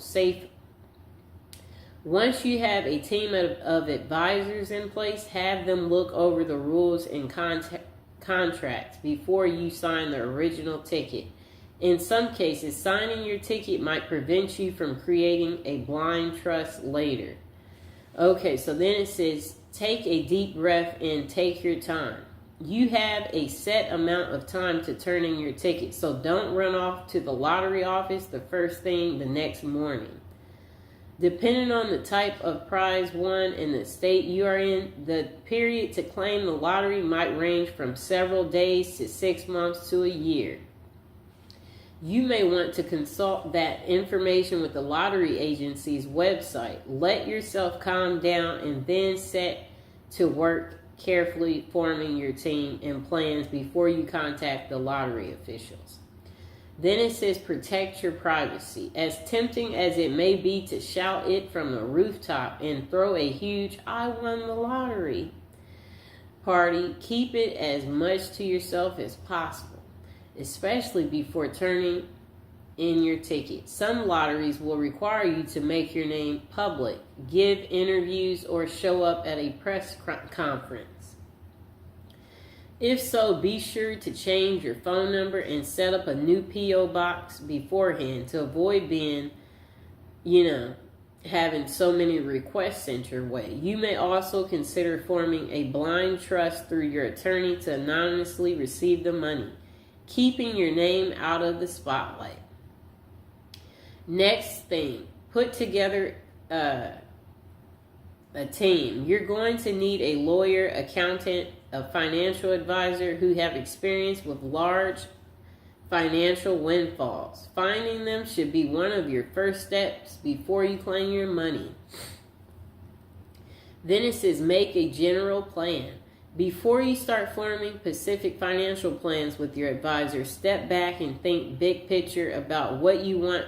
safe. Once you have a team of advisors in place, have them look over the rules and contracts before you sign the original ticket. In some cases, signing your ticket might prevent you from creating a blind trust later. Okay, so then it says, take a deep breath and take your time. You have a set amount of time to turn in your ticket, so don't run off to the lottery office the first thing the next morning. Depending on the type of prize won and the state you are in, the period to claim the lottery might range from several days to 6 months to a year. You may want to consult that information with the lottery agency's website. Let yourself calm down and then set to work carefully forming your team and plans before you contact the lottery officials. Then it says protect your privacy. As tempting as it may be to shout it from the rooftop and throw a huge "I won the lottery" party, keep it as much to yourself as possible, especially before turning in your ticket. Some lotteries will require you to make your name public, give interviews, or show up at a press conference. If so, be sure to change your phone number and set up a new P.O. box beforehand to avoid being, having so many requests sent your way. You may also consider forming a blind trust through your attorney to anonymously receive the money, keeping your name out of the spotlight. Next thing, put together a team. You're going to need a lawyer, accountant, a financial advisor who have experience with large financial windfalls. Finding them should be one of your first steps before you claim your money. Then it says make a general plan. Before you start forming specific financial plans with your advisor, step back and think big picture about what you want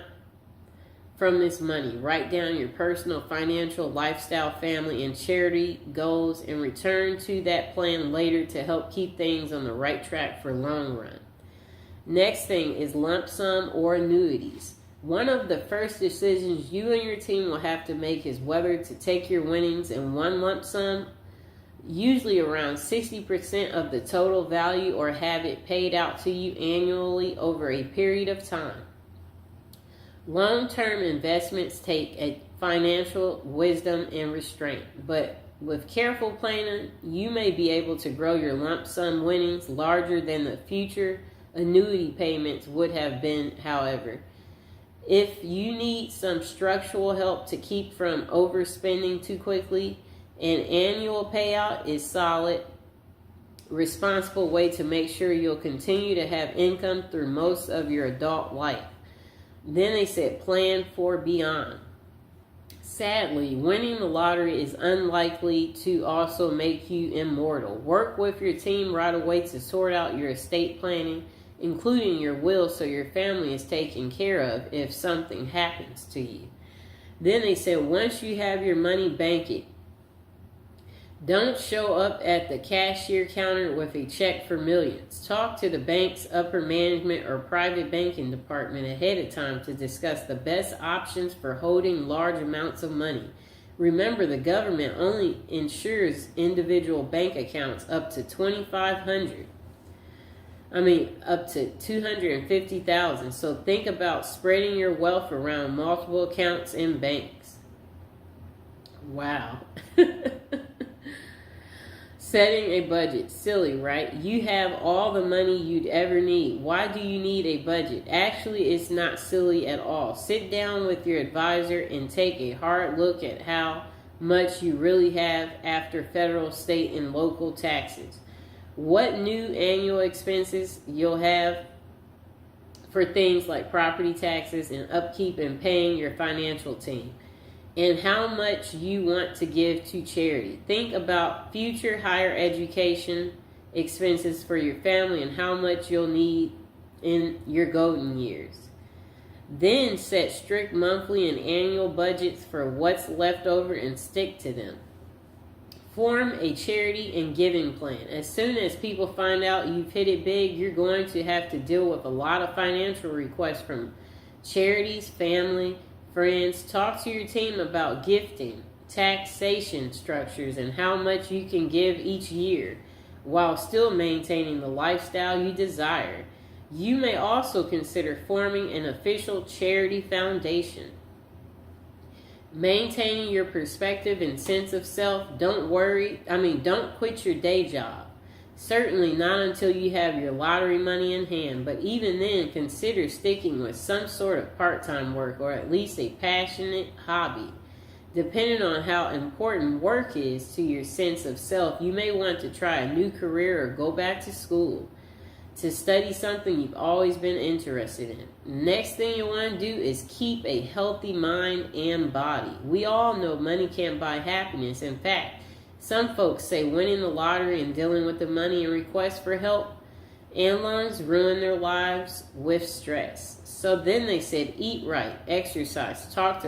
from this money. Write down your personal, financial, lifestyle, family, and charity goals and return to that plan later to help keep things on the right track for long run. Next thing is lump sum or annuities. One of the first decisions you and your team will have to make is whether to take your winnings in one lump sum, usually around 60% of the total value, or have it paid out to you annually over a period of time. Long-term investments take a financial wisdom and restraint, but with careful planning, you may be able to grow your lump sum winnings larger than the future annuity payments would have been, however. If you need some structural help to keep from overspending too quickly, an annual payout is solid, responsible way to make sure you'll continue to have income through most of your adult life. Then they said plan for beyond. Sadly, winning the lottery is unlikely to also make you immortal. Work with your team right away to sort out your estate planning, including your will, so your family is taken care of if something happens to you. Then they said once you have your money, bank it. Don't show up at the cashier counter with a check for millions. Talk to the bank's upper management or private banking department ahead of time to discuss the best options for holding large amounts of money. Remember, the government only insures individual bank accounts up to $250,000. So think about spreading your wealth around multiple accounts and banks. Wow. Setting a budget. Silly, right? You have all the money you'd ever need. Why do you need a budget? Actually, it's not silly at all. Sit down with your advisor and take a hard look at how much you really have after federal, state, and local taxes. What new annual expenses you'll have for things like property taxes and upkeep and paying your financial team, and how much you want to give to charity. Think about future higher education expenses for your family and how much you'll need in your golden years. Then set strict monthly and annual budgets for what's left over and stick to them. Form a charity and giving plan. As soon as people find out you've hit it big, you're going to have to deal with a lot of financial requests from charities, family, Friends, talk to your team about gifting, taxation structures, and how much you can give each year while still maintaining the lifestyle you desire. You may also consider forming an official charity foundation. Maintaining your perspective and sense of self. Don't quit your day job. Certainly not until you have your lottery money in hand, but even then, consider sticking with some sort of part-time work or at least a passionate hobby. Depending on how important work is to your sense of self, you may want to try a new career or go back to school to study something you've always been interested in. Next thing you want to do is keep a healthy mind and body. We all know money can't buy happiness. In fact, some folks say winning the lottery and dealing with the money and requests for help and loans ruin their lives with stress. So then they said, eat right, exercise, talk to